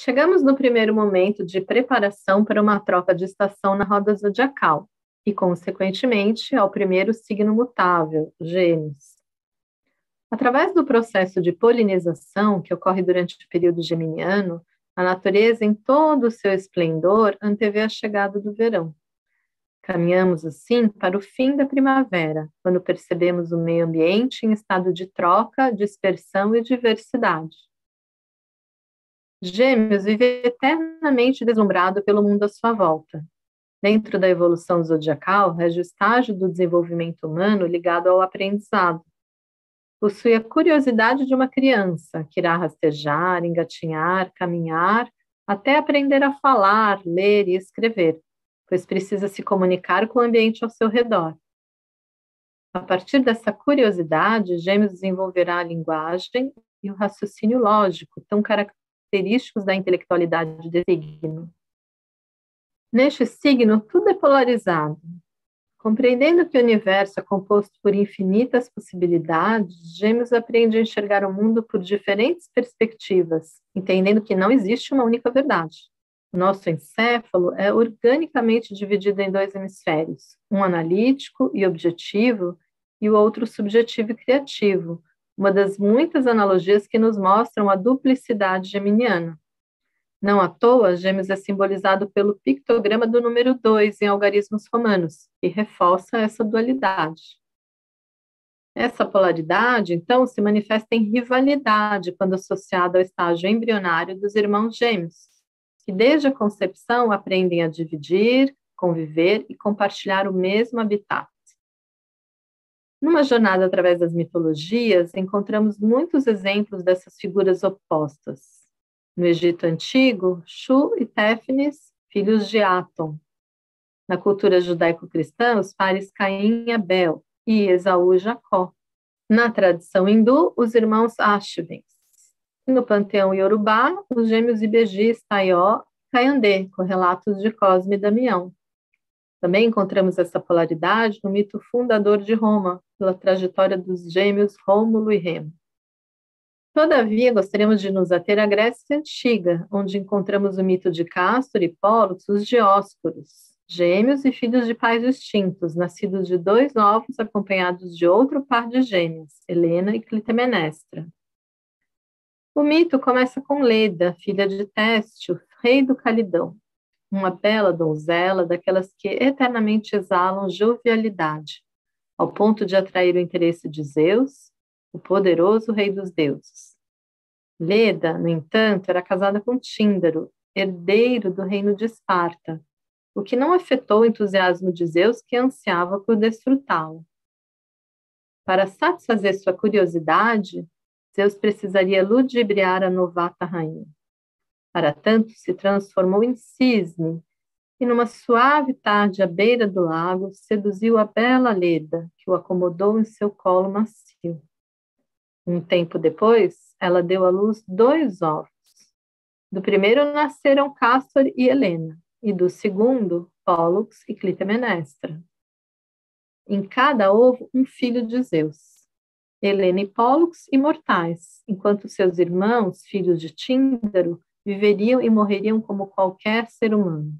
Chegamos no primeiro momento de preparação para uma troca de estação na roda zodiacal e, consequentemente, ao primeiro signo mutável, Gêmeos. Através do processo de polinização que ocorre durante o período geminiano, a natureza, em todo o seu esplendor, antevê a chegada do verão. Caminhamos, assim, para o fim da primavera, quando percebemos o meio ambiente em estado de troca, dispersão e diversidade. Gêmeos vive eternamente deslumbrado pelo mundo à sua volta. Dentro da evolução zodiacal, rege o estágio do desenvolvimento humano ligado ao aprendizado. Possui a curiosidade de uma criança, que irá rastejar, engatinhar, caminhar, até aprender a falar, ler e escrever, pois precisa se comunicar com o ambiente ao seu redor. A partir dessa curiosidade, Gêmeos desenvolverá a linguagem e o raciocínio lógico, tão característicos da intelectualidade desse signo. Neste signo, tudo é polarizado. Compreendendo que o universo é composto por infinitas possibilidades, Gêmeos aprende a enxergar o mundo por diferentes perspectivas, entendendo que não existe uma única verdade. O nosso encéfalo é organicamente dividido em dois hemisférios, um analítico e objetivo e o outro subjetivo e criativo, uma das muitas analogias que nos mostram a duplicidade geminiana. Não à toa, Gêmeos é simbolizado pelo pictograma do número 2 em algarismos romanos, que reforça essa dualidade. Essa polaridade, então, se manifesta em rivalidade quando associada ao estágio embrionário dos irmãos gêmeos, que desde a concepção aprendem a dividir, conviver e compartilhar o mesmo habitat. Numa jornada através das mitologias, encontramos muitos exemplos dessas figuras opostas. No Egito Antigo, Shu e Téfnis, filhos de Atom. Na cultura judaico-cristã, os pares Caim e Abel, e Esaú e Jacó. Na tradição hindu, os irmãos Ashvins. E no panteão iorubá, os gêmeos Ibeji, Taió e Caiandê, com relatos de Cosme e Damião. Também encontramos essa polaridade no mito fundador de Roma, pela trajetória dos gêmeos Rômulo e Remo. Todavia, gostaríamos de nos ater à Grécia Antiga, onde encontramos o mito de Castor e Pólux, os Dióscuros, gêmeos e filhos de pais distintos, nascidos de dois ovos acompanhados de outro par de gêmeas, Helena e Clitemnestra. O mito começa com Leda, filha de Téstio, rei do Calidão, uma bela donzela daquelas que eternamente exalam jovialidade, ao ponto de atrair o interesse de Zeus, o poderoso rei dos deuses. Leda, no entanto, era casada com Tíndaro, herdeiro do reino de Esparta, o que não afetou o entusiasmo de Zeus, que ansiava por desfrutá-la. Para satisfazer sua curiosidade, Zeus precisaria ludibriar a novata rainha. Para tanto, se transformou em cisne e, numa suave tarde à beira do lago, seduziu a bela Leda, que o acomodou em seu colo macio. Um tempo depois, ela deu à luz 2 ovos. Do primeiro nasceram Castor e Helena, e do segundo, Pólux e Clitemnestra. Em cada ovo, um filho de Zeus. Helena e Pólux, imortais, enquanto seus irmãos, filhos de Tíndaro, viveriam e morreriam como qualquer ser humano.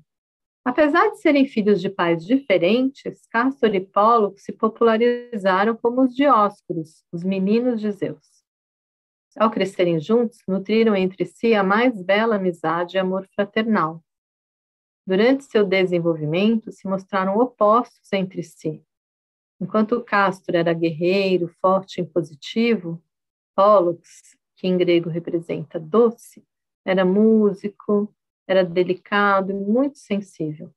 Apesar de serem filhos de pais diferentes, Castor e Pólux se popularizaram como os Dióscuros, os meninos de Zeus. Ao crescerem juntos, nutriram entre si a mais bela amizade e amor fraternal. Durante seu desenvolvimento, se mostraram opostos entre si. Enquanto Castor era guerreiro, forte e impositivo, Pólux, que em grego representa doce, era músico, era delicado e muito sensível.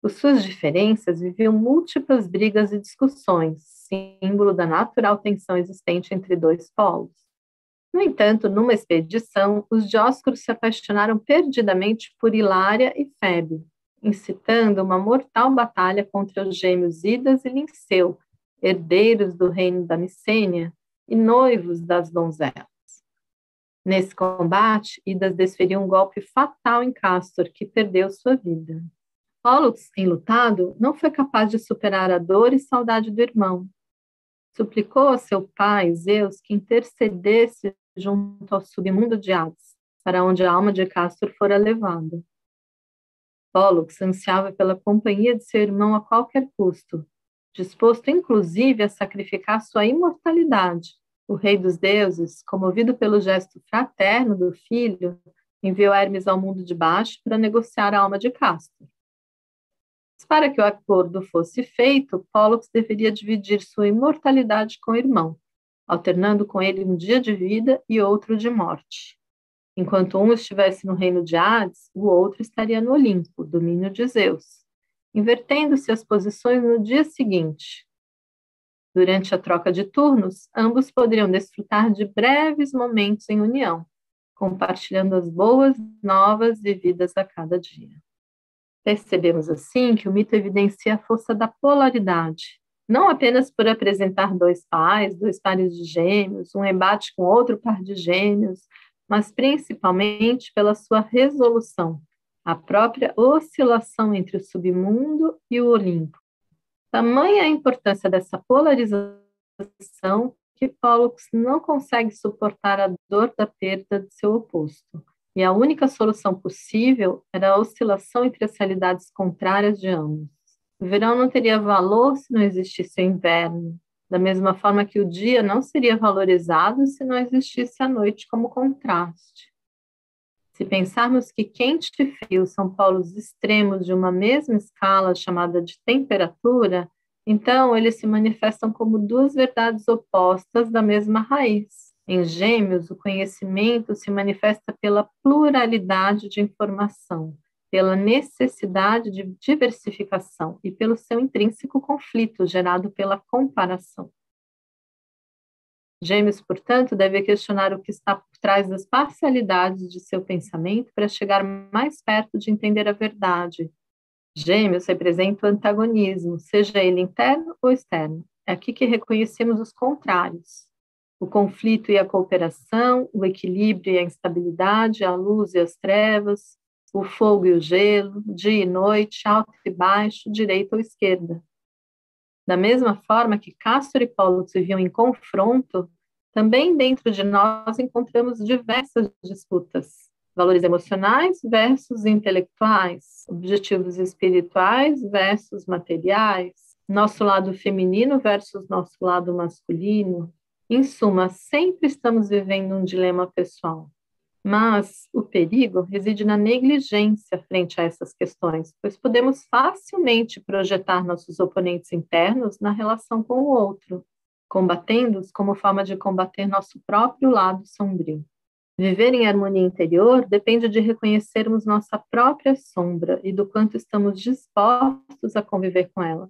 Por suas diferenças, viviam múltiplas brigas e discussões, símbolo da natural tensão existente entre dois polos. No entanto, numa expedição, os Dióscuros se apaixonaram perdidamente por Hilária e Febe, incitando uma mortal batalha contra os gêmeos Idas e Linceu, herdeiros do reino da Micênia e noivos das donzelas. Nesse combate, Idas desferiu um golpe fatal em Castor, que perdeu sua vida. Pólux, enlutado, não foi capaz de superar a dor e saudade do irmão. Suplicou a seu pai, Zeus, que intercedesse junto ao submundo de Hades, para onde a alma de Castor fora levada. Pólux ansiava pela companhia de seu irmão a qualquer custo, disposto inclusive a sacrificar sua imortalidade. O rei dos deuses, comovido pelo gesto fraterno do filho, enviou Hermes ao mundo de baixo para negociar a alma de Castor. Mas para que o acordo fosse feito, Pólux deveria dividir sua imortalidade com o irmão, alternando com ele um dia de vida e outro de morte. Enquanto um estivesse no reino de Hades, o outro estaria no Olimpo, domínio de Zeus, invertendo-se as posições no dia seguinte. Durante a troca de turnos, ambos poderiam desfrutar de breves momentos em união, compartilhando as boas novas vividas a cada dia. Percebemos assim que o mito evidencia a força da polaridade, não apenas por apresentar dois pares de gêmeos, um embate com outro par de gêmeos, mas principalmente pela sua resolução, a própria oscilação entre o submundo e o Olimpo. Tamanha a importância dessa polarização que Pólux não consegue suportar a dor da perda de seu oposto, e a única solução possível era a oscilação entre as realidades contrárias de ambos. O verão não teria valor se não existisse o inverno, da mesma forma que o dia não seria valorizado se não existisse a noite como contraste. Se pensarmos que quente e frio são polos extremos de uma mesma escala chamada de temperatura, então eles se manifestam como duas verdades opostas da mesma raiz. Em Gêmeos, o conhecimento se manifesta pela pluralidade de informação, pela necessidade de diversificação e pelo seu intrínseco conflito gerado pela comparação. Gêmeos, portanto, deve questionar o que está por trás das parcialidades de seu pensamento para chegar mais perto de entender a verdade. Gêmeos representa o antagonismo, seja ele interno ou externo. É aqui que reconhecemos os contrários. O conflito e a cooperação, o equilíbrio e a instabilidade, a luz e as trevas, o fogo e o gelo, dia e noite, alto e baixo, direita ou esquerda. Da mesma forma que Castor e Pólux viviam em confronto, também dentro de nós encontramos diversas disputas. Valores emocionais versus intelectuais, objetivos espirituais versus materiais, nosso lado feminino versus nosso lado masculino. Em suma, sempre estamos vivendo um dilema pessoal. Mas o perigo reside na negligência frente a essas questões, pois podemos facilmente projetar nossos oponentes internos na relação com o outro, combatendo-os como forma de combater nosso próprio lado sombrio. Viver em harmonia interior depende de reconhecermos nossa própria sombra e do quanto estamos dispostos a conviver com ela.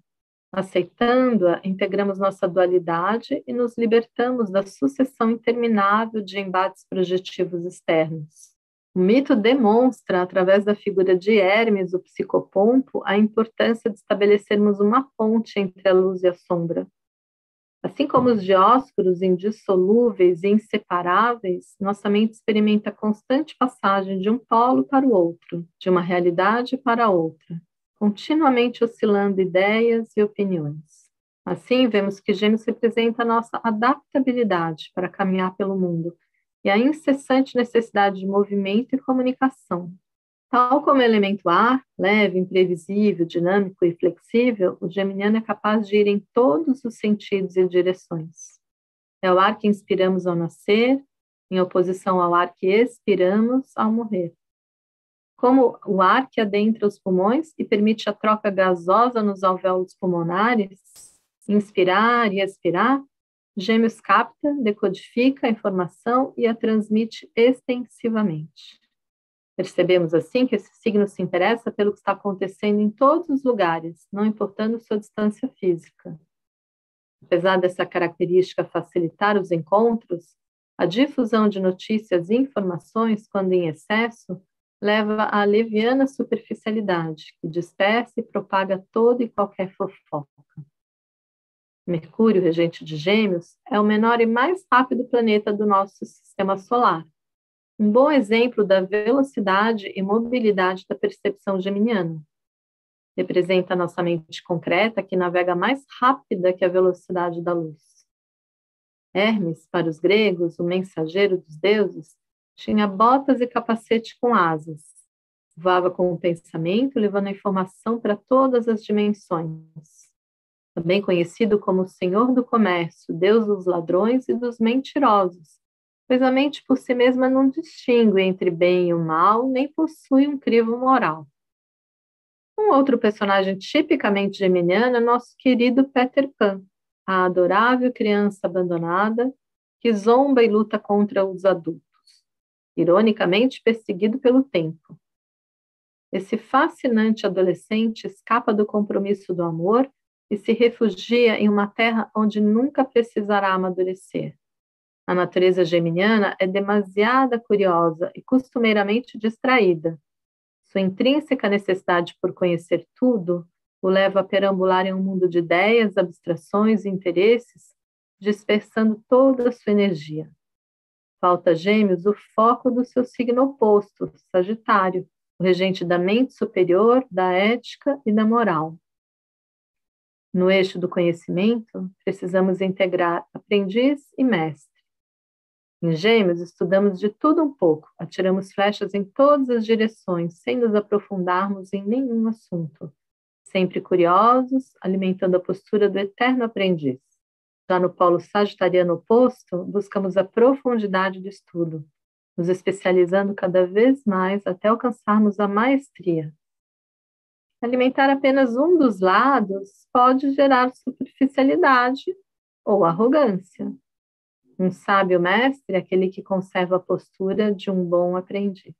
Aceitando-a, integramos nossa dualidade e nos libertamos da sucessão interminável de embates projetivos externos. O mito demonstra, através da figura de Hermes, o psicopompo, a importância de estabelecermos uma ponte entre a luz e a sombra. Assim como os dióscuros indissolúveis e inseparáveis, nossa mente experimenta a constante passagem de um polo para o outro, de uma realidade para a outra, continuamente oscilando ideias e opiniões. Assim, vemos que Gêmeos representa a nossa adaptabilidade para caminhar pelo mundo e a incessante necessidade de movimento e comunicação. Tal como o elemento ar, leve, imprevisível, dinâmico e flexível, o geminiano é capaz de ir em todos os sentidos e direções. É o ar que inspiramos ao nascer, em oposição ao ar que expiramos ao morrer. Como o ar que adentra os pulmões e permite a troca gasosa nos alvéolos pulmonares, inspirar e expirar, Gêmeos capta, decodifica a informação e a transmite extensivamente. Percebemos assim que esse signo se interessa pelo que está acontecendo em todos os lugares, não importando sua distância física. Apesar dessa característica facilitar os encontros, a difusão de notícias e informações, quando em excesso, leva à leviana superficialidade, que dispersa e propaga toda e qualquer fofoca. Mercúrio, regente de Gêmeos, é o menor e mais rápido planeta do nosso sistema solar. Um bom exemplo da velocidade e mobilidade da percepção geminiana. Representa a nossa mente concreta que navega mais rápida que a velocidade da luz. Hermes, para os gregos, o mensageiro dos deuses, Tinha botas e capacete com asas. Voava com o pensamento, levando a informação para todas as dimensões. Também conhecido como o Senhor do Comércio, Deus dos ladrões e dos mentirosos, pois a mente por si mesma não distingue entre bem e o mal, nem possui um crivo moral. Um outro personagem tipicamente geminiano é nosso querido Peter Pan, a adorável criança abandonada que zomba e luta contra os adultos, ironicamente perseguido pelo tempo. Esse fascinante adolescente escapa do compromisso do amor e se refugia em uma terra onde nunca precisará amadurecer. A natureza geminiana é demasiada curiosa e costumeiramente distraída. Sua intrínseca necessidade por conhecer tudo o leva a perambular em um mundo de ideias, abstrações e interesses, dispersando toda a sua energia. Falta a Gêmeos o foco do seu signo oposto, Sagitário, o regente da mente superior, da ética e da moral. No eixo do conhecimento, precisamos integrar aprendiz e mestre. Em Gêmeos, estudamos de tudo um pouco, atiramos flechas em todas as direções, sem nos aprofundarmos em nenhum assunto, sempre curiosos, alimentando a postura do eterno aprendiz. Já no polo sagitariano oposto, buscamos a profundidade do estudo, nos especializando cada vez mais até alcançarmos a maestria. Alimentar apenas um dos lados pode gerar superficialidade ou arrogância. Um sábio mestre é aquele que conserva a postura de um bom aprendiz.